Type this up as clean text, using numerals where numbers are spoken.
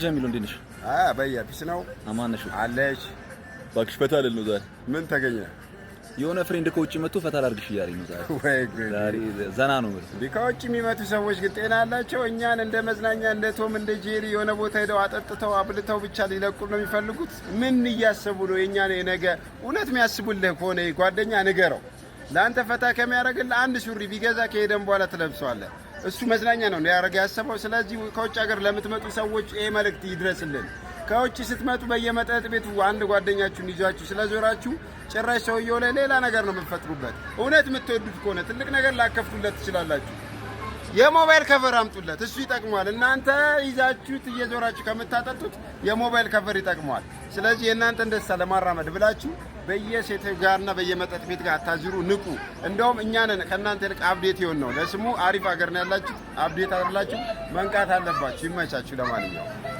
ጀሚሉ እንዴት ነሽ? በያ ፒስ ነው። አማን ነሽ? አለሽ። እባክሽ ፈታ ልል ነው ዛሬ። ምን ተገኘ? የሆነ ፍሬንድ ከውጭ መጥቶ ፈታ ላድርግሽ እያለኝ ነው ዛሬ። ወይ ዛሬ ዘና ነው ማለት። ከውጭ የሚመጡ ሰዎች ግን ጤና አላቸው? እኛን እንደ መዝናኛ እንደ ቶም እንደ ጄሪ የሆነ ቦታ ሄደው አጠጥተው አብልተው ብቻ ሊለቁ ነው የሚፈልጉት? ምን እያሰቡ ነው? የእኛን የነገ እውነት የሚያስቡልህ ከሆነ ጓደኛ ንገረው። ለአንተ ፈታ ከሚያደርግልህ አንድ ሱሪ ቢገዛ ከሄደን በኋላ ትለብሰዋለህ። እሱ መዝናኛ ነው ሊያደርግ ያሰበው። ስለዚህ ከውጭ ሀገር ለምትመጡ ሰዎች ይሄ መልእክት ይድረስልን። ከውጭ ስትመጡ በየመጠጥ ቤቱ አንድ ጓደኛችሁን ይዛችሁ ስለዞራችሁ ጭራሽ ሰውየው ላይ ሌላ ነገር ነው የምትፈጥሩበት። እውነት የምትወዱት ከሆነ ትልቅ ነገር ላከፍቱለት ትችላላችሁ። የሞባይል ከቨር አምጡለት፣ እሱ ይጠቅመዋል። እናንተ ይዛችሁት እየዞራችሁ ከምታጠጡት የሞባይል ከቨር ይጠቅመዋል። ስለዚህ የእናንተን ደስታ ለማራመድ ብላችሁ በየሴት ጋርና በየመጠጥ ቤት ጋር አታዝሩ፣ ንቁ። እንደውም እኛንን ከእናንተ ይልቅ አፕዴት ይሆን ነው። ለስሙ አሪፍ ሀገር ነው ያላችሁ፣ አፕዴት አላችሁ፣ መንቃት አለባችሁ። ይመቻችሁ። ለማንኛውም